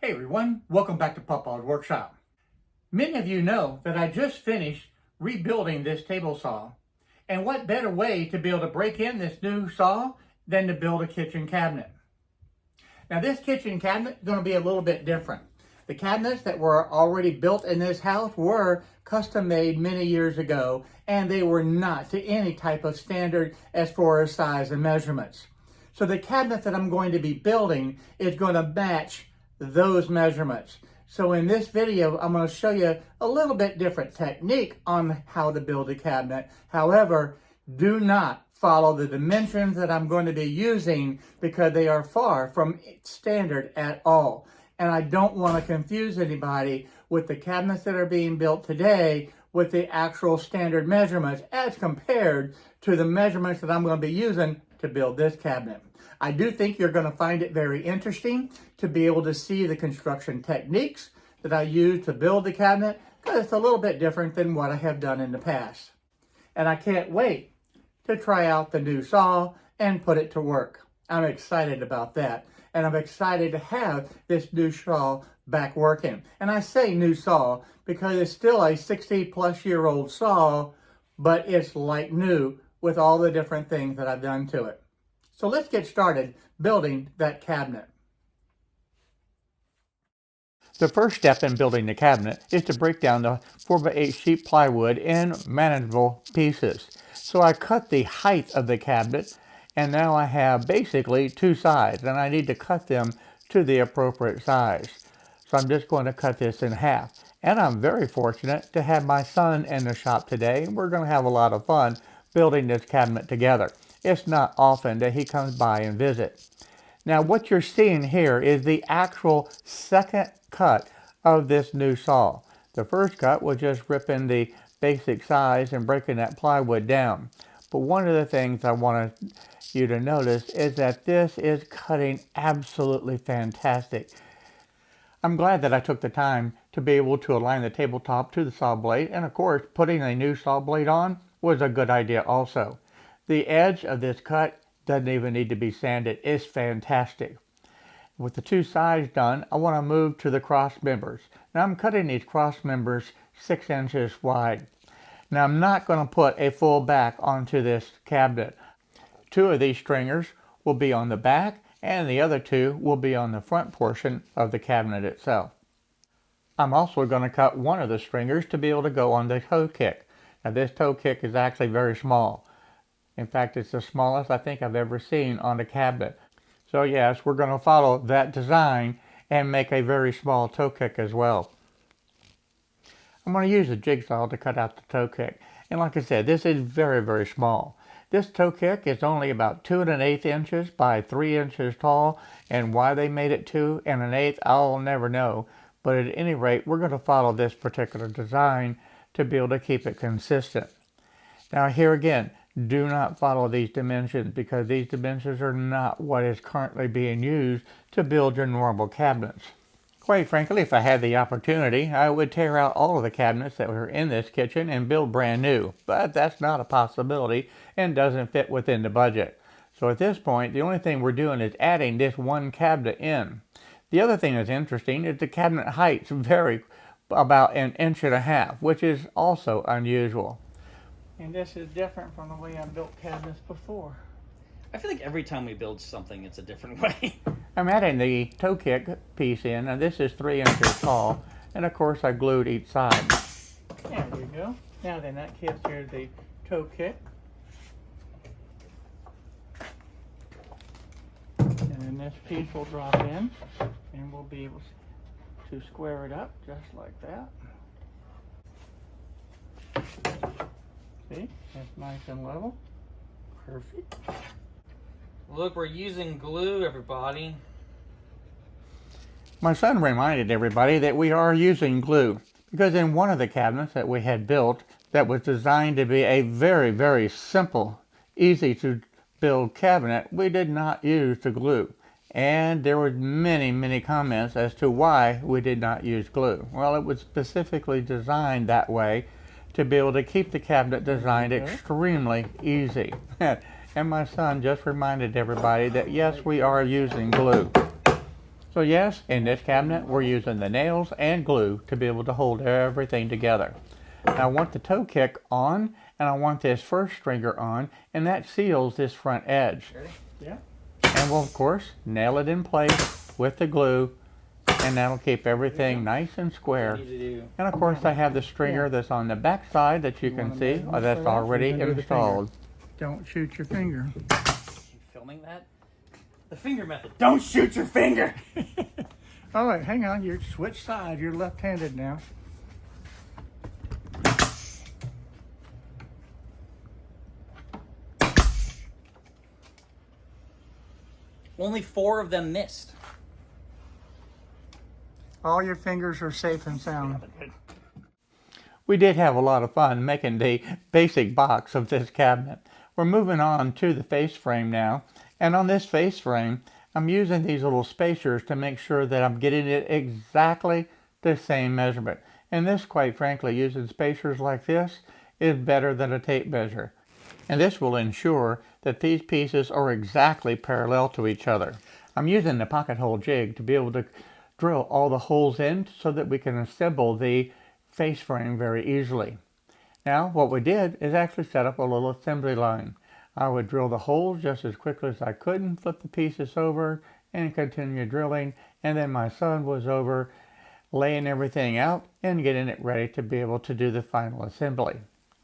Hey everyone, welcome back to Plywood Workshop. Many of you know that I just finished rebuilding this table saw. And what better way to be able to break in this new saw than to build a kitchen cabinet. Now this kitchen cabinet is going to be a little bit different. The cabinets that were already built in this house were custom made many years ago, and they were not to any type of standard as far as size and measurements. So the cabinet that I'm going to be building is going to match those measurements. So in this video, I'm going to show you a little bit different technique on how to build a cabinet. However, do not follow the dimensions that I'm going to be using because they are far from standard at all. And I don't want to confuse anybody with the cabinets that are being built today with the actual standard measurements as compared to the measurements that I'm going to be using to build this cabinet. I do think you're going to find it very interesting to be able to see the construction techniques that I use to build the cabinet, because it's a little bit different than what I have done in the past. And I can't wait to try out the new saw and put it to work. I'm excited about that. And I'm excited to have this new saw back working. And I say new saw because it's still a 60-plus-year-old saw, but it's like new with all the different things that I've done to it. So let's get started building that cabinet. The first step in building the cabinet is to break down the 4x8 sheet plywood in manageable pieces. So I cut the height of the cabinet, and now I have basically two sides, and I need to cut them to the appropriate size. So I'm just going to cut this in half. And I'm very fortunate to have my son in the shop today. We're going to have a lot of fun building this cabinet together. It's not often that he comes by and visit. Now what you're seeing here is the actual second cut of this new saw. The first cut was just ripping the basic size and breaking that plywood down. But one of the things I want you to notice is that this is cutting absolutely fantastic. I'm glad that I took the time to be able to align the tabletop to the saw blade, and of course putting a new saw blade on was a good idea also. The edge of this cut doesn't even need to be sanded. It's fantastic. With the two sides done, I want to move to the cross members. Now I'm cutting these cross members 6 inches wide. Now I'm not going to put a full back onto this cabinet. 2 of these stringers will be on the back, and the other 2 will be on the front portion of the cabinet itself. I'm also going to cut one of the stringers to be able to go on the toe kick. Now this toe kick is actually very small. In fact, it's the smallest I think I've ever seen on a cabinet. So yes, we're going to follow that design and make a very small toe kick as well. I'm going to use a jigsaw to cut out the toe kick. And like I said, this is very, very small. This toe kick is only about 2 1/8 inches by 3 inches tall. And why they made it 2 1/8, I'll never know. But at any rate, we're going to follow this particular design to be able to keep it consistent. Now here again, do not follow these dimensions because these dimensions are not what is currently being used to build your normal cabinets. Quite frankly, if I had the opportunity, I would tear out all of the cabinets that were in this kitchen and build brand new, but that's not a possibility and doesn't fit within the budget. So at this point, the only thing we're doing is adding this one cabinet in. The other thing that's interesting is the cabinet heights vary about 1.5 inches, which is also unusual. And this is different from the way I built cabinets before. I feel like every time we build something, it's a different way. I'm adding the toe kick piece in, and this is 3 inches tall. And of course, I glued each side. There we go. Now then, that gives you the toe kick. And then this piece will drop in, and we'll be able to square it up just like that. See, that's nice and level. Perfect. Look, we're using glue, everybody. My son reminded everybody that we are using glue because in one of the cabinets that we had built that was designed to be a very, very simple, easy to build cabinet, we did not use the glue. And there were many, many comments as to why we did not use glue. Well, it was specifically designed that way to be able to keep the cabinet designed extremely easy. And my son just reminded everybody that yes, we are using glue. So yes, in this cabinet we're using the nails and glue to be able to hold everything together. Now I want the toe kick on, and I want this first stringer on, and that seals this front edge. Ready? Yeah. And we'll of course nail it in place with the glue, and that'll keep everything nice and square. And of course I have the stringer that's on the back side that you can see that's already installed. Don't shoot your finger. You filming that? The finger method. Don't shoot your finger! All right, hang on. You switch sides. You're left-handed now. Only 4 of them missed. All your fingers are safe and sound. We did have a lot of fun making the basic box of this cabinet. We're moving on to the face frame now. And on this face frame, I'm using these little spacers to make sure that I'm getting it exactly the same measurement. And this, quite frankly, using spacers like this is better than a tape measure. And this will ensure that these pieces are exactly parallel to each other. I'm using the pocket hole jig to be able to drill all the holes in so that we can assemble the face frame very easily. Now what we did is actually set up a little assembly line. I would drill the holes just as quickly as I could and flip the pieces over and continue drilling, and then my son was over laying everything out and getting it ready to be able to do the final assembly.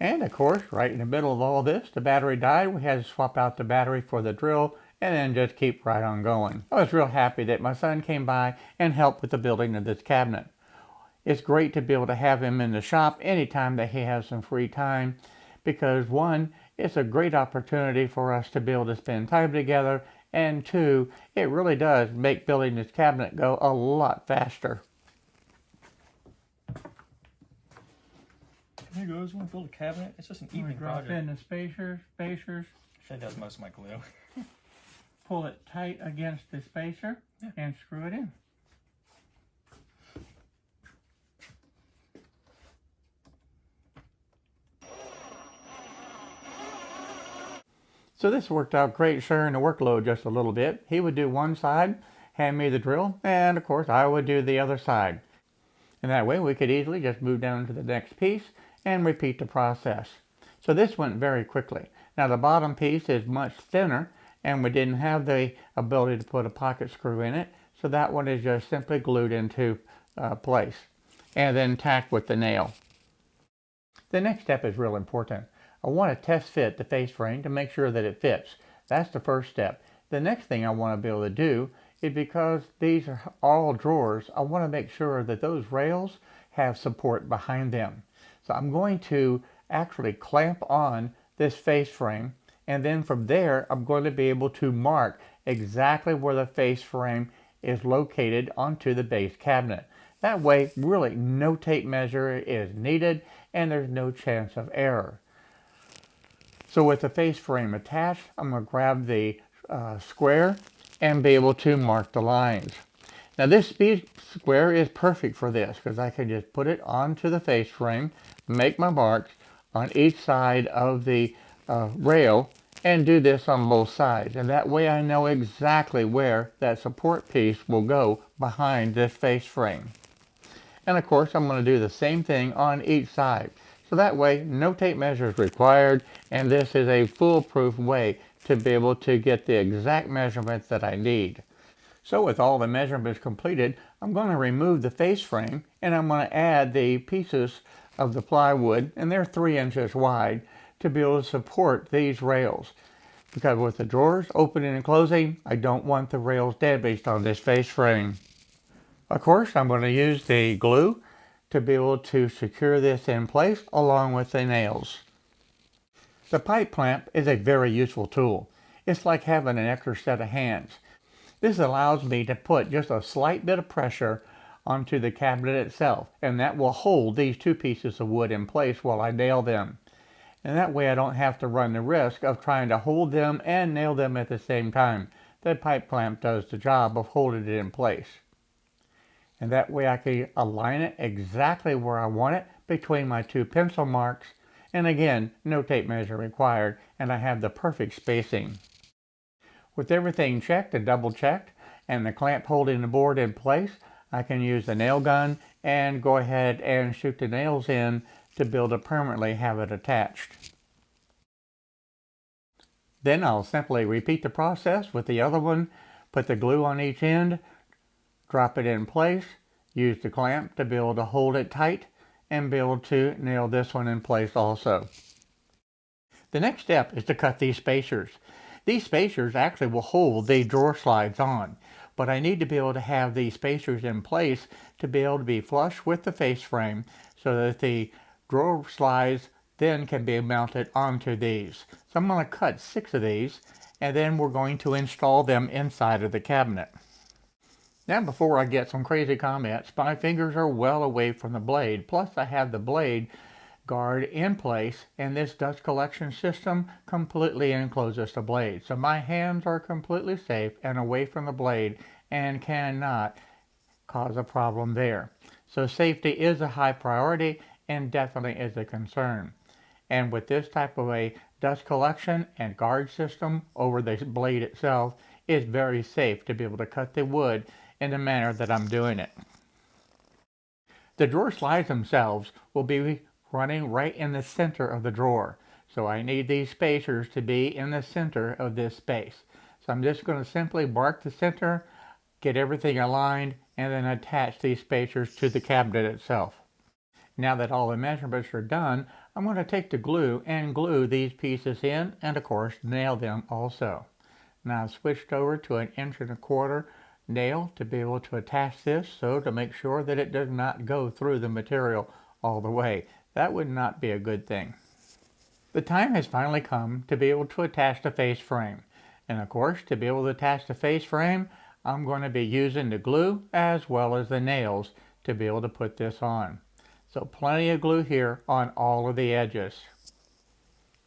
And of course, right in the middle of all this, the battery died. We had to swap out the battery for the drill and then just keep right on going. I was real happy that my son came by and helped with the building of this cabinet. It's great to be able to have him in the shop anytime that he has some free time, because one, it's a great opportunity for us to be able to spend time together, and two, it really does make building this cabinet go a lot faster. There you go. You want to build a cabinet? It's just an evening project. Drop in the spacers. I think that's most of my glue. Pull it tight against the spacer and screw it in. So this worked out great, sharing the workload just a little bit. He would do one side, hand me the drill, and of course I would do the other side. And that way we could easily just move down to the next piece and repeat the process. So this went very quickly. Now the bottom piece is much thinner, and we didn't have the ability to put a pocket screw in it, so that one is just simply glued into place and then tacked with the nail. The next step is real important. I want to test fit the face frame to make sure that it fits. That's the first step. The next thing I want to be able to do is, because these are all drawers, I want to make sure that those rails have support behind them. So I'm going to actually clamp on this face frame, and then from there I'm going to be able to mark exactly where the face frame is located onto the base cabinet. That way really no tape measure is needed and there's no chance of error. So with the face frame attached, I'm going to grab the square and be able to mark the lines. Now this speed square is perfect for this, because I can just put it onto the face frame, make my marks on each side of the rail, and do this on both sides. And that way I know exactly where that support piece will go behind this face frame. And of course I'm going to do the same thing on each side. So that way no tape measure is required, and this is a foolproof way to be able to get the exact measurements that I need. So with all the measurements completed, I'm going to remove the face frame, and I'm going to add the pieces of the plywood, and they're 3 inches wide, to be able to support these rails. Because with the drawers opening and closing, I don't want the rails damaged on this face frame. Of course, I'm going to use the glue to be able to secure this in place along with the nails. The pipe clamp is a very useful tool. It's like having an extra set of hands. This allows me to put just a slight bit of pressure onto the cabinet itself, and that will hold these 2 pieces of wood in place while I nail them. And that way I don't have to run the risk of trying to hold them and nail them at the same time. The pipe clamp does the job of holding it in place. And that way I can align it exactly where I want it between my 2 pencil marks. And again, no tape measure required, and I have the perfect spacing. With everything checked and double checked, and the clamp holding the board in place, I can use the nail gun and go ahead and shoot the nails in to be able to permanently have it attached. Then I'll simply repeat the process with the other one, put the glue on each end, drop it in place, use the clamp to be able to hold it tight, and be able to nail this one in place also. The next step is to cut these spacers. These spacers actually will hold the drawer slides on, but I need to be able to have these spacers in place to be able to be flush with the face frame so that the drawer slides then can be mounted onto these. So I'm going to cut 6 of these, and then we're going to install them inside of the cabinet. Now, before I get some crazy comments, my fingers are well away from the blade, plus I have the blade guard in place, and this dust collection system completely encloses the blade. So my hands are completely safe and away from the blade and cannot cause a problem there. So safety is a high priority and definitely is a concern. And with this type of a dust collection and guard system over the blade itself, it's very safe to be able to cut the wood in the manner that I'm doing it. The drawer slides themselves will be running right in the center of the drawer. So I need these spacers to be in the center of this space. So I'm just going to simply mark the center, get everything aligned, and then attach these spacers to the cabinet itself. Now that all the measurements are done, I'm going to take the glue and glue these pieces in and of course nail them also. Now I've switched over to an 1.25" nail to be able to attach this, so to make sure that it does not go through the material all the way. That would not be a good thing. The time has finally come to be able to attach the face frame. And of course, to be able to attach the face frame, I'm going to be using the glue as well as the nails to be able to put this on. So plenty of glue here on all of the edges.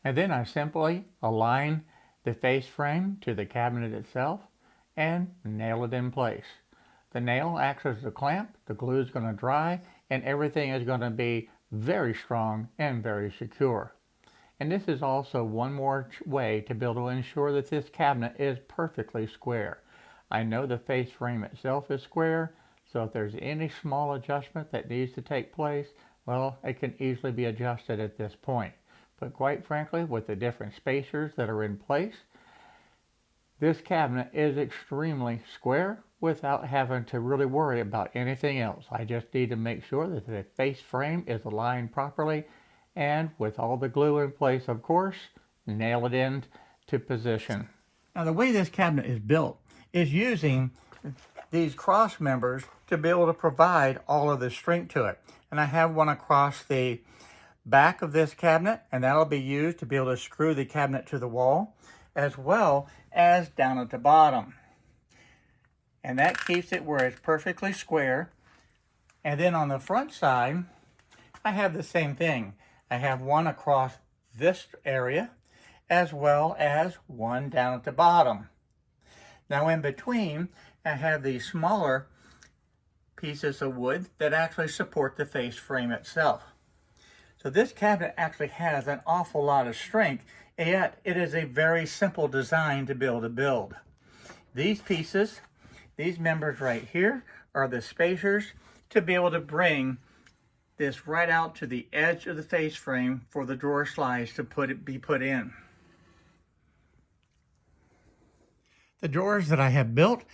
And then I simply align the face frame to the cabinet itself and nail it in place. The nail acts as a clamp, the glue is going to dry, and everything is going to be very strong and very secure. And this is also one more way to be able to ensure that this cabinet is perfectly square. I know the face frame itself is square, so if there's any small adjustment that needs to take place, well, it can easily be adjusted at this point. But quite frankly, with the different spacers that are in place, this cabinet is extremely square without having to really worry about anything else. I just need to make sure that the face frame is aligned properly, and with all the glue in place, of course, nail it into position. Now the way this cabinet is built is using these cross members to be able to provide all of the strength to it. And I have one across the back of this cabinet, and that'll be used to be able to screw the cabinet to the wall, as well as down at the bottom. And that keeps it where it's perfectly square. And then on the front side, I have the same thing. I have one across this area, as well as one down at the bottom. Now in between, I have these smaller pieces of wood that actually support the face frame itself. So this cabinet actually has an awful lot of strength, and yet it is a very simple design to be able to build. These pieces, these members right here, are the spacers to be able to bring this right out to the edge of the face frame for the drawer slides to be put in. The drawers that I have built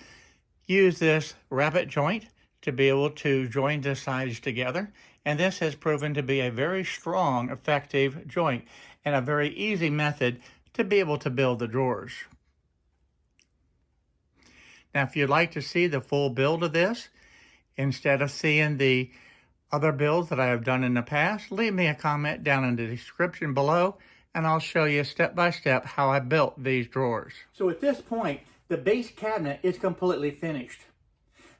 use this rabbet joint to be able to join the sides together, and this has proven to be a very strong, effective joint and a very easy method to be able to build the drawers. Now, if you'd like to see the full build of this, instead of seeing the other builds that I have done in the past, leave me a comment down in the description below, and I'll show you step by step how I built these drawers. So at this point, the base cabinet is completely finished.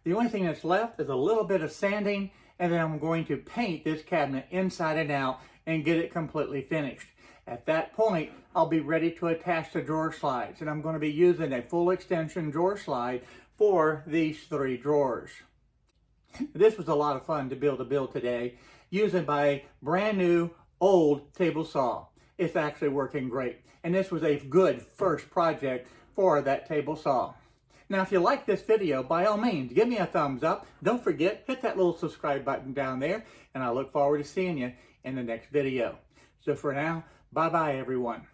The only thing that's left is a little bit of sanding, and then I'm going to paint this cabinet inside and out and get it completely finished. At that point, I'll be ready to attach the drawer slides, and I'm going to be using a full extension drawer slide for these 3 drawers. This was a lot of fun to be able to build today using my brand new old table saw. It's actually working great, and this was a good first project for that table saw. Now, if you like this video, by all means, give me a thumbs up. Don't forget, hit that little subscribe button down there, and I look forward to seeing you in the next video. So for now, bye-bye, everyone.